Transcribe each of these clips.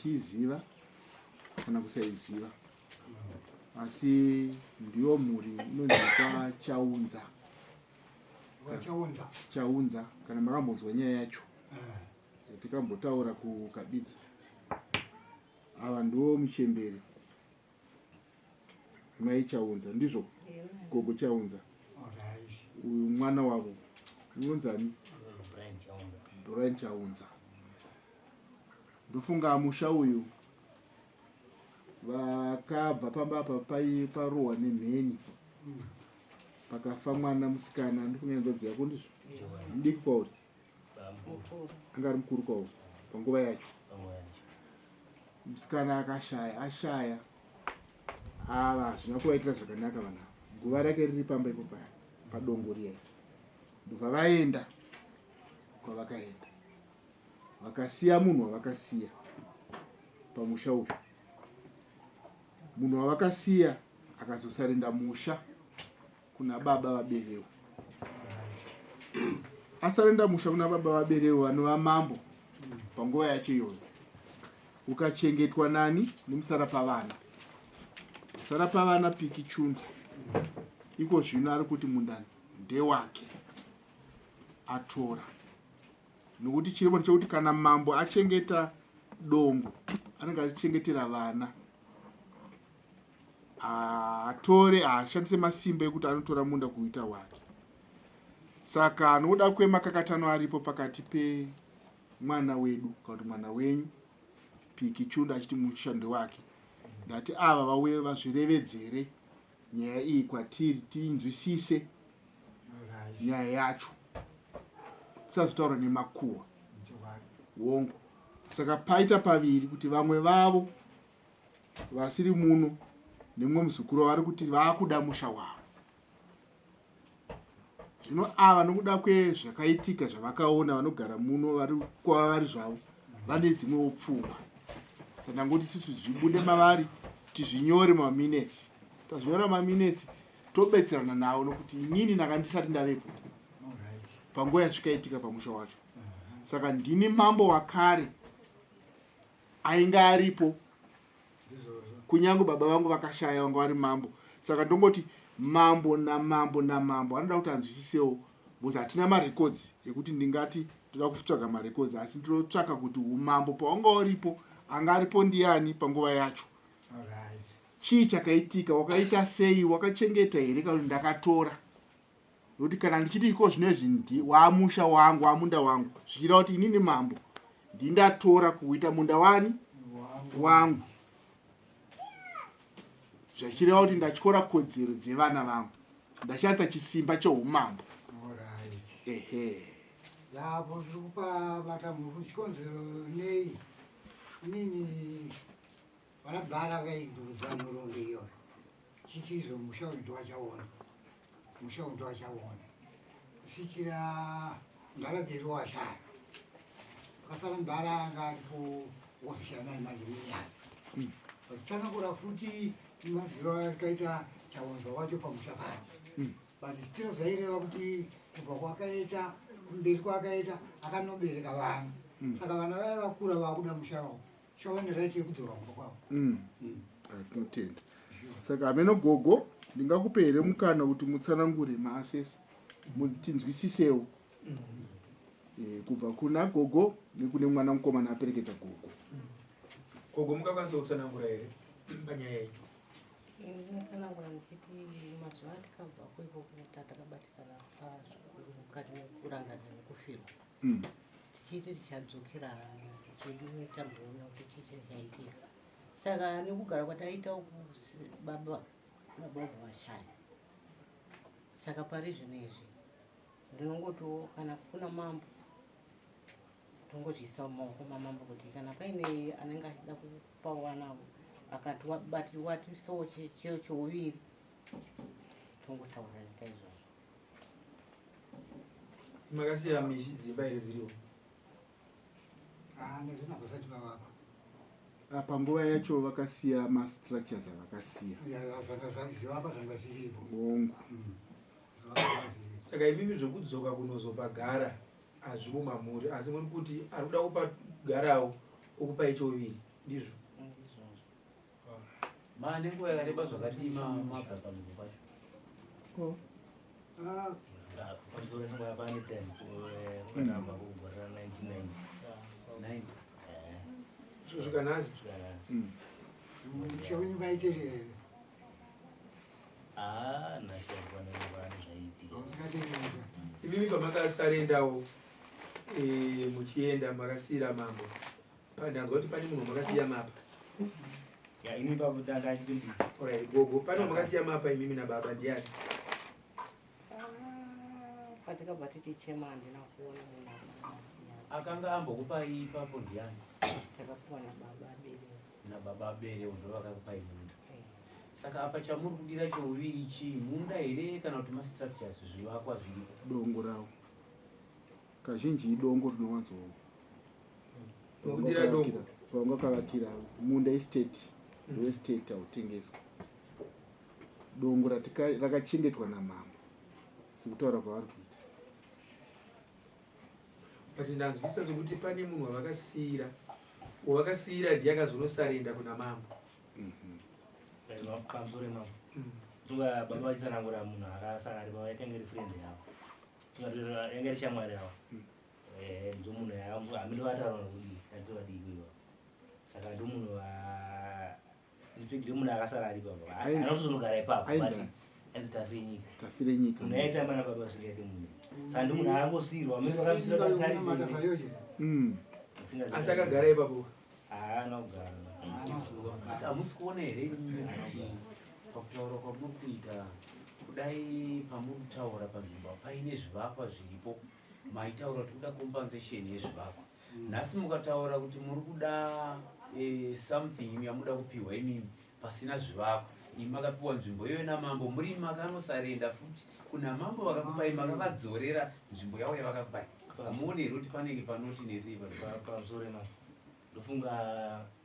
muchiziva kana kusaiziva, asi ndiyo mhuri inonzwa Chaunza. Chaunza kana makambonzwa nyaya yacho tikambotaura kukabidza. Ava ndiwo muchemberi mai Chaunza, ndizvo gogo Chaunza. Uyu mwana wavo unonzani? Brian Chaunza. Ndofunga musha uyu vakabva pamba apa parohwa nemheni pakafa mwana musikana. Ndofunga ndodziya ko ndizvo ndiki kwauri anga ari mukuru kwauri panguva yacho. Musikana ashaya ava zvina kuvaitira zvakanaka vana. Guva rake riri pamba ipo paya padongo riya. Ndobva vaenda kwavakaenda vakasiya munhu wavakasiya pamusha uyu. Munhu wavakasiya akazosarenda musha kuna baba vaberewo. Asarenda musha kuna baba vaberewo vanova mambo panguva yacho iyoyo. Ukachengetwa nani? Nemusara pavana. Musara pavana Piki Chundu iko zvino ari kuti mundani ndewake atora. Nokuti chirimo chekuti kana mambo achengeta dongo anenge achichengetera vana, atore ashandise masimba ekuti anotora munda kuita wake. Saka nokuda kwemakakatano aripo pakati pemwana wedu kana kuti mwana wenyu Piki Chundu achiti mushando wake, ndati ava vauye vazvirevedzere nyaya iyi kwatiri tinzwisise nyaya yacho, tisazotaura nemakuhwa wongo. Saka paita paviri kuti vamwe vavo vasiri muno nemwe muzukuru vari kuti vakuda musha wavo. Zvino ava nokuda kwezvakaitika zvavakaona vanogara muno vari kwava vari zvavo vane dzimwewo pfungwa. Saka ngoti isusu zvibude mavari tizvinyore maminetsi. Tazvinyora maminetsi tobetserana nawo nokuti inini ndakandisati ndavepo panguva yazvikaitika pamusha wacho. Saka ndini mambo wakare ainge aripo kunyange baba vangu vakashaya vanga vari mambo. Saka ndongoti mambo namambo namambo anoda kuti anzwisisewo, because hatina marekodzi ekuti ndingati toda kutsvaga marekodzi, asi ndinotsvaka kuti umambo pawanga uripo anga aripo ndiani panguva yacho. Chii chakaitika, wakaita sei, wakachengeta here kana ndakatora. Nokuti kana ndichiti iko zvinezvi wamusha wangu wamunda wangu, zvichireva kuti inini mambo ndindatora kuita munda wani wangu, zvichireva kuti ndatyora kodzero dzevana vangu, ndashandisa chisimba cheumambo. Ehe. Yapo zvikupa vata muchikonzero nei inini vanabhara vaindudza nhoronge iyoyo chichizo musha uyu ndiwachaona, musha uyu ndiwachaona sikira ndarageri washaya kasara mbara anga aripo wozoshana imanje minyanya vachitsanangura futi madziro akaita chaonzo wacho pamusha pake, but still zvaireva kuti kubva kwakaita kumberi kwakaita akanobereka vana. Saka vana vaya vakura vakuda musha wavo shavane right yekudzora kumba kwavo. Tinotenda. Saka ameno gogo ndingakupe here mukana kuti mutsanangure maasesi mutinzwisisewo kubva kuna gogo nekune mwana mukomana aperekedza gogo. Gogo mukakwanisa kutsanangura here panyaya iyi? Ndinotsanangura ndichiti mazuva atikabva kweiko kuta takabatikana zvikuru mukati mekurangana nekufirwa, tichiti tichadzokera chedu tamboona kuti chii chaitika. Saka nekugara kwataita uku baba vashaya. Saka pari zvino izvi ndinongotiwo kana kuna mambo tongozviisa mumaoko mamambo kuti kana paine anenge achida kupawo vanavo akati watisawo cheuviri tongotaura neta izvozvo. Makasiya mishi dzimba here dziriwo? Nezvina vasati vavapa panguva yacho vakasiya mastructures avakasiya zvivapa zvanga zviripo bongo. Saka ivivi zvokudzoka kunozopagara hazvimo mamuri, asi muri kuti ari kuda kupa garawo okupai choviri ndizvo ndizvozvo. nenguva yakareba zvakadima mabva pamwe pacho Ah, pamusoro nenguva yapane time ukanamba kugorera 1990 kusvika nhasi mushauri vaiteerere nashaurwa nenguva zvaiitika ukateerera imimi pamakasarendawo muchienda makasiyira mambo ndanzwa kuti pane munhu makasiya mapa ini ipapo tanga achiti alright gogo pane makasiya mapa imimi nababa ndiani Patikabva tichichema handina kuona munhu akasiya. akanga ambokupai ipapo ndiani Takapiwa nababa abereki. nababa abereki ndo vakakupai munda Eh, saka apa chamuri kudira chouviri chii munda here kana kuti mastructures zvivakwa zviripo dongo rawo kazhinji idongo rinowanzo Nokudira dongo. pavangakavakira munda estate ndoestate hautengeswa dongo rakachengetwa namambo sikutaura kwavari kuita but ndanzwisisa sokuti pane munhu wavakasiyira ndiye akazonosarenda kuna mambo pamusoro emambo tunga baba vachitsanangura munhu akasara aripo yakanga iri friend yavo yanga iri shamwari yavo ndo munhu hamindi vataura kuti yatovadikwiwa saka ndo munhu infact ndo munhu akasara aripo anotozonogara ipapo but ainzi tafire nyika tafire nyika munhu aitamba nababa vasingaite munhu saka ndo munhu angosiyirwa amene mataza vakamisira yoje asi akagara ipapo anogara asi hamusi kuona here kuti pakutaura kwamuri kuita kudai pamuri kutaura panzvimbo paine zvivakwa zviripo maitaura kuti kuda compensation yezvivakwa nhasi mukataura kuti muri kuda something yamuda kupiwa imimi pasina zvivakwa imi makapiwa nzvimbo iyoyo namambo muri makanosarenda futi kuna mambo vakakupai makavadzorera nzvimbo yavo yavakakupai hamuoni here kuti panenge panoti nesei pamusoro emambo ndofunga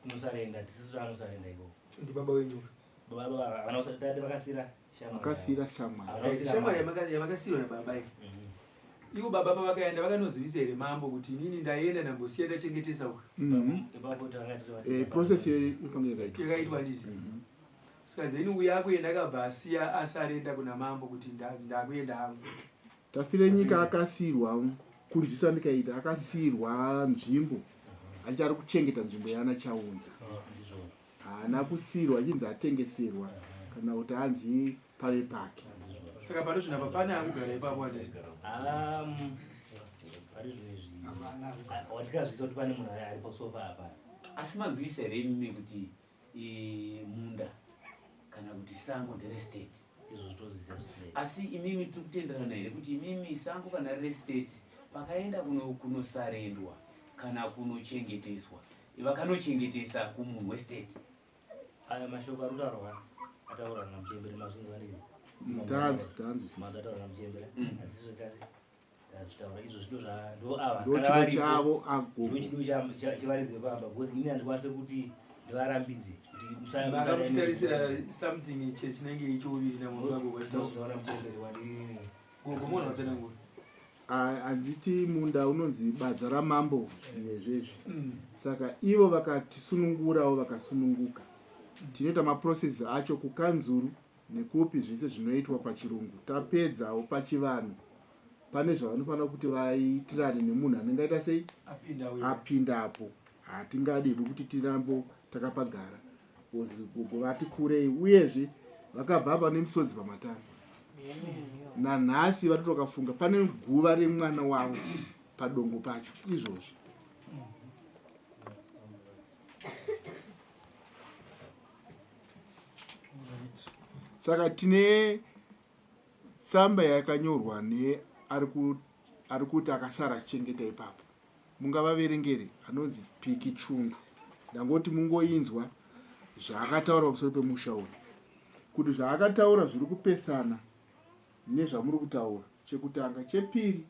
kunosarenda tisisu anosarenda ikoko ndi baba wenyu baba dade vakasira makasiyira shamwari shamwari yamakasiyirwa nababa ike ivo baba pavakaenda vakanozivisa here mambo kuti inini ndaenda ndambosiya ndachengetesa uku process inofanira yakaitwa ndizvi saka then uya akuenda akabva asiya asarenda kuna mambo kuti ndakuenda hangu tafire nyika akasiyirwa kunzwisa ndikaita akasiyirwa nzvimbo achari kuchengeta nzvimbo yaana chaunza haana kusiyirwa achinzi atengeserwa kana kuti anzi pave pake saka pano zvinapa pane akugara ipapo ati watikazvisa kuti pane munhu aripo sofa apa asi manzwisa here imimi kuti munda kana kuti sango nderestate izvo zvitozisa zvisinei asi imimi tiri kutenderana here kuti imimi sango kana restate pakaenda kunosarendwa kana kunochengeteswa vakanochengetesa kumunhu westate aya mashoko ari kutaurwa ataura namuchembere mazvinzwanei tanzwataura namuchembere azvitaura izvo zvido chavo chido chivaridzi vepamba because ini handikwanise kuti ndivarambidze vakakutarisira something chinenge ichiuviri namunhu wako kwatinoona muchembere wandiri gogomona watsanangura handiti munda unonzi badza ramambo nezvezvi saka ivo vakatisunungurawo vakasununguka tinoita maprocess acho kukanzuru nekupi zvese zvinoitwa pachirungu tapedzawo pachivanhu pane zvavanofanira kuti vaitirane nemunhu anenge aita sei apindapo hatingadedi kuti tirambo takapagara vati kurei uyezve vakabva pane misodzi pamatano nanhasi vatotokafunga pane guva remwana wavo padongo pacho izvozvi saka tine tsamba yakanyorwa ari kuti akasara chengeta ipapo mungavaverengere anonzi Piki Chundu ndangoti mungoinzwa zvaakataura pamusoro pemusha uyu kuti zvaakataura zviri kupesana nezvamuri kutaura chekutanga chepiri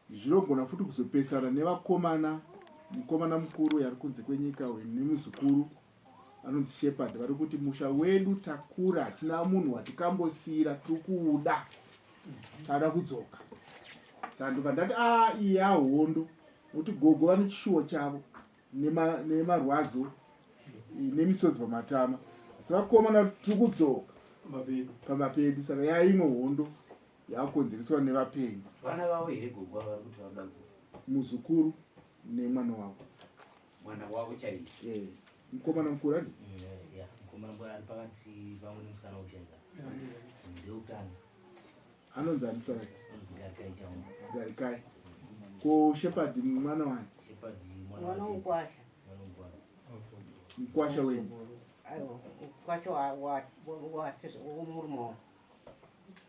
zvinogona futi kuzopesana nevakomana mukomana mukuru yari kunze kwenyika uyu nemuzukuru anonzi Shepard vari kuti musha wedu takura hatina munhu watikambosiyira tiri kuuda tada kudzoka sanduka ndati iye ahondo kuti gogo vane chishuwo chavo nemarwadzo nemisodzi pamatama. Asi vakomana tiri kudzoka pamapedu, saka yaimwe hondo yakonzereswa nevapenyu. Vana vavo here gogo vari kuti vabuda kudzoka? Muzukuru nemwana wavo. Mwana wavo chaiye? Mukomana mukuru adi? Mukomana mukuru ari pakati pamwe nemusikana wekushaiza ndeutano. Anonzi ani pakati? Anonzi Garikai chaungu. Garikai. Ko Shepard mwana wani? Shepard Mwana Mukwasha. Mukwasha wenyu? Aiwa, Mukwasha womurumao.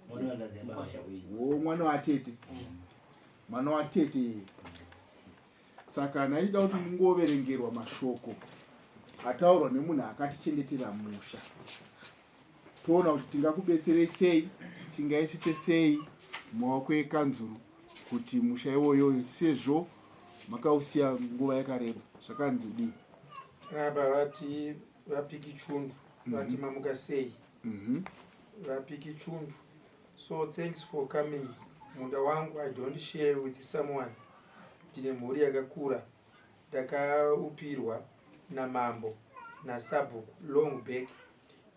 Mwana wandazi Mukwasha wenyu. Wo mwana watete. Mwana watete. Saka naida kuti mungoverengerwa mashoko ataurwa nemunhu akatichengetera musha. Toona kuti tingakubetserei sei, tingaisite sei mumaoko ekanzuru kuti musha iwoyo sezvo makausiya nguva yakareba. Zvakanzi dii? Aba vati vapiki chundu, vati mamuka sei. Vapiki chundu. So thanks for coming. Munda wangu I don't share with someone. Ndine mhuri yakakura. Ndakaupirwa namambo nasabhuku long back.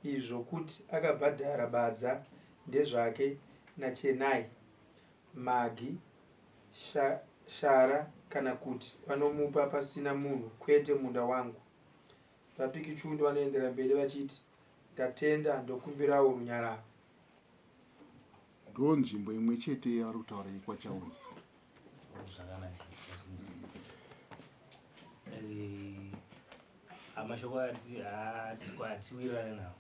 Izvo kuti akabhadhara badza ndezvake naChenai, Magi, Shara kana kuti vanomupa pasina munhu kwete munda wangu. Vapiki chundu vanoendera mberi vachiti ndatenda ndokumbirawo runyararo. Ndo nzvimbo imwe chete yavari kutaura ikwachaunzi. Zvakanaka. Amashoko atiwirirane nawo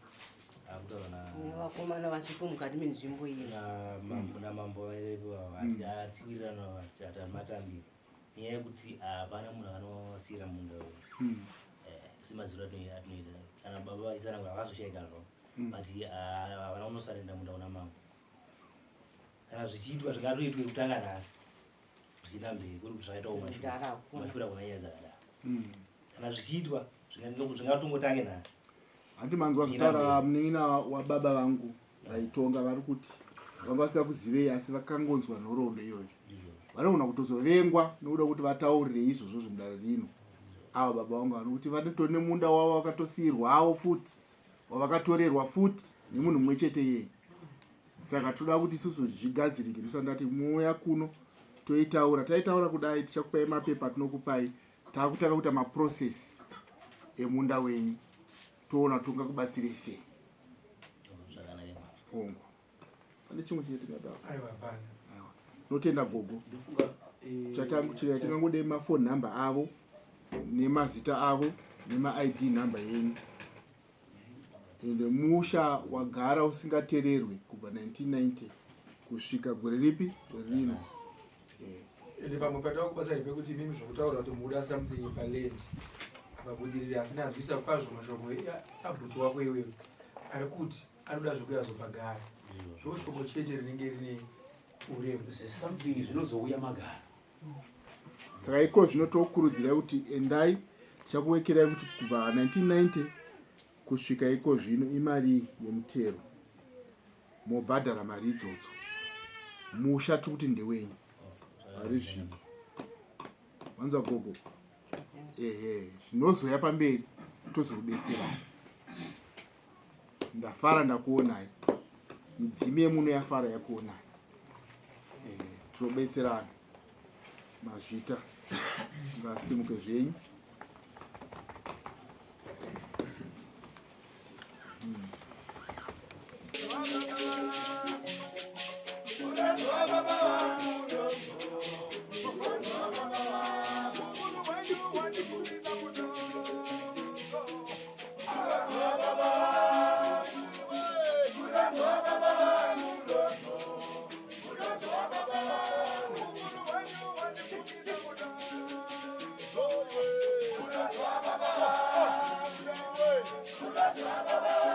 akutaura Vakomana vasipo mukati menzvimbo iyi. namambo atiwirirane nawo atimatambira nyaya yekuti hapana munhu anosiyira munda uyu. Semaziro atinoita kana baba vaitsanangu havazoshaika zvo but havana kunosarenda munda una mambo. Kana zvichiitwa zvingatoitwe kutanga nhasi zvichienda mberi kuri kuti zvakaitawo mashura kuna nyaya dzakadaro. Kana zvichiitwa zvingatongotange nhasi. Handi manzwa kutaura munin'ina wababa vangu vaitonga vari kuti vanga vasingakuzivei asi vakangonzwa nhoroondo iyoyo. Vanogona kutozovengwa nokuda kuti vataurire izvozvo zvemudare rino. Ava baba vangu vanokuti vanotori nemunda wavo wakatosiyirwawo futi wavakatorerwa futi nemunhu mumwe chete yeye. Saka toda kuti isusu zvigadzirike. Ndosandati muuya kuno toitaura. Taitaura kudai tichakupai mapepa atinokupai. Takutanga kuita maprocess emunda wenyu. Toona tungakubatsirei sei. Zvakanaka. Hongu. Pane chimwe chete tingadawo. Aiwa hapana. Notenda gogo. Tingangodei mafoni number avo nemazita avo nema-ID number yenyu. Ende musha wagara usingatererwe kubva 1990 kusvika gore ripi? Gore rino. Ende pamwe patawa kubatsira pekuti mimi zvokutaura kuti muda something paland. Vabudirira asina azvisa kwazvo mashoko abhuti wako iwewe. Ari kuti anoda zvokuya zopagara. Zvoshoko chete rinenge rine uremu. Something zvinozouya magara. Saka iko zvinotokurudzirai kuti endai tichakuwekerai kuti kubva 1990 kusvika iko zvino imari yemutero. Mobhadhara mari idzodzo. Musha tiri kuti ndewenyu. Ari zvino. Wanzwa gogo? Zvinozoya pamberi tozokubetsera. Ndafara ndakuonai. Midzimi yemuno yafara yakuonai. Tinobetserana. Mazvita ngasimuke zvenyu. Baba,